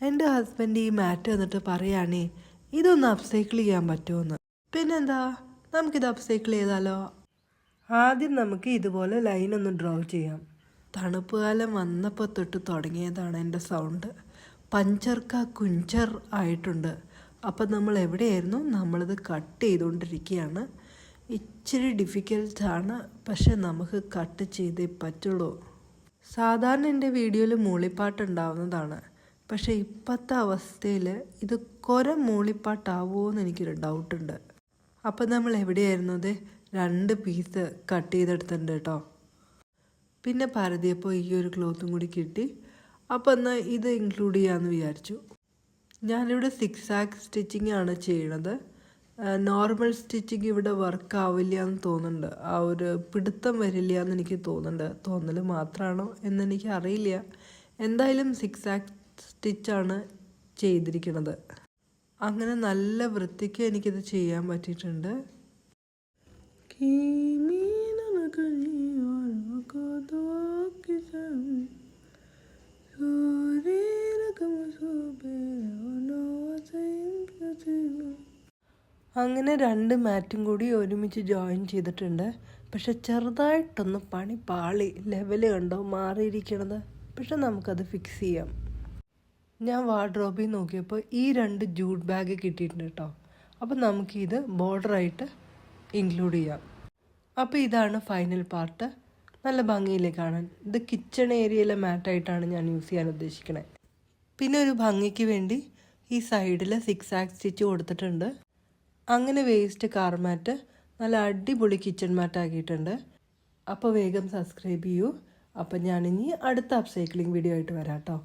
എൻ്റെ ഹസ്ബൻഡ് ഈ മാറ്റ് വന്നിട്ട് പറയുകയാണേ ഇതൊന്ന് അപ്സൈക്കിൾ ചെയ്യാൻ പറ്റുമെന്ന്. പിന്നെന്താ, നമുക്കിത് അപ്സൈക്കിൾ ചെയ്താലോ? ആദ്യം നമുക്ക് ഇതുപോലെ ലൈനൊന്ന് ഡ്രോ ചെയ്യാം. തണുപ്പ് കാലം വന്നപ്പോൾ തൊട്ട് തുടങ്ങിയതാണ് എൻ്റെ സൗണ്ട്. പഞ്ചർക്ക കുഞ്ചർ ആയിട്ടുണ്ട്. അപ്പം നമ്മൾ എവിടെയായിരുന്നു? നമ്മളിത് കട്ട് ചെയ്തുകൊണ്ടിരിക്കുകയാണ്. ഇച്ചിരി ഡിഫിക്കൽട്ടാണ്, പക്ഷെ നമുക്ക് കട്ട് ചെയ്തേ പറ്റുള്ളൂ. സാധാരണ എൻ്റെ വീഡിയോയിൽ മൂളിപ്പാട്ടുണ്ടാവുന്നതാണ്, പക്ഷേ ഇപ്പോഴത്തെ അവസ്ഥയിൽ ഇത് മൂളിപ്പാട്ടാവുമോ എന്ന് എനിക്കൊരു ഡൗട്ടുണ്ട്. അപ്പം നമ്മൾ എവിടെയായിരുന്നു? 2 പീസ് കട്ട് ചെയ്തെടുത്തിട്ടുണ്ട് കേട്ടോ. പിന്നെ പരതിയപ്പോൾ ഈ ഒരു ക്ലോത്തും കൂടി കിട്ടി. അപ്പോൾ എന്നാൽ ഇത് ഇൻക്ലൂഡ് ചെയ്യാമെന്ന് വിചാരിച്ചു. ഞാനിവിടെ 6 ആക്ക് സ്റ്റിച്ചിങ് ആണ് ചെയ്യണത്. നോർമൽ സ്റ്റിച്ചിങ് ഇവിടെ വർക്ക് ആവില്ല എന്ന് തോന്നുന്നുണ്ട്. ആ ഒരു പിടുത്തം വരില്ല എന്ന് എനിക്ക് തോന്നുന്നുണ്ട്. തോന്നൽ മാത്രമാണോ എന്നെനിക്ക് അറിയില്ല. എന്തായാലും 6 ആക്ക് സ്റ്റിച്ചാണ് ചെയ്തിരിക്കുന്നത്. അങ്ങനെ നല്ല വൃത്തിക്ക് എനിക്കിത് ചെയ്യാൻ പറ്റിയിട്ടുണ്ട്. അങ്ങനെ 2 മാറ്റും കൂടി ഒരുമിച്ച് ജോയിൻ ചെയ്തിട്ടുണ്ട്. പക്ഷെ ചെറുതായിട്ടൊന്ന് പണി പാളി. ലെവല് കണ്ടോ മാറിയിരിക്കണത്? പക്ഷെ നമുക്കത് ഫിക്സ് ചെയ്യാം. ഞാൻ വാർഡ്രോബിൽ നോക്കിയപ്പോൾ ഈ 2 ജൂട്ട് ബാഗ് കിട്ടിയിട്ടുണ്ട് കേട്ടോ. അപ്പോൾ നമുക്കിത് ബോർഡറായിട്ട് ഇൻക്ലൂഡ് ചെയ്യാം. അപ്പോൾ ഇതാണ് ഫൈനൽ പാർട്ട്. നല്ല ഭംഗിയില്ലേ കാണാൻ? ഇത് കിച്ചൺ ഏരിയയിലെ മാറ്റായിട്ടാണ് ഞാൻ യൂസ് ചെയ്യാൻ ഉദ്ദേശിക്കണേ. പിന്നെ ഒരു ഭംഗിക്ക് വേണ്ടി ഈ സൈഡിൽ 6 ആക്ക് സ്റ്റിച്ച് കൊടുത്തിട്ടുണ്ട്. അങ്ങനെ വേസ്റ്റ് കാർ മാറ്റ് നല്ല അടിപൊളി കിച്ചൺ മാറ്റ് ആക്കിയിട്ടുണ്ട്. അപ്പോൾ വേഗം സബ്സ്ക്രൈബ് ചെയ്യൂ. അപ്പോൾ ഞാനിനി അടുത്ത അപ്സൈക്ലിംഗ് വീഡിയോ ആയിട്ട് വരാം കേട്ടോ.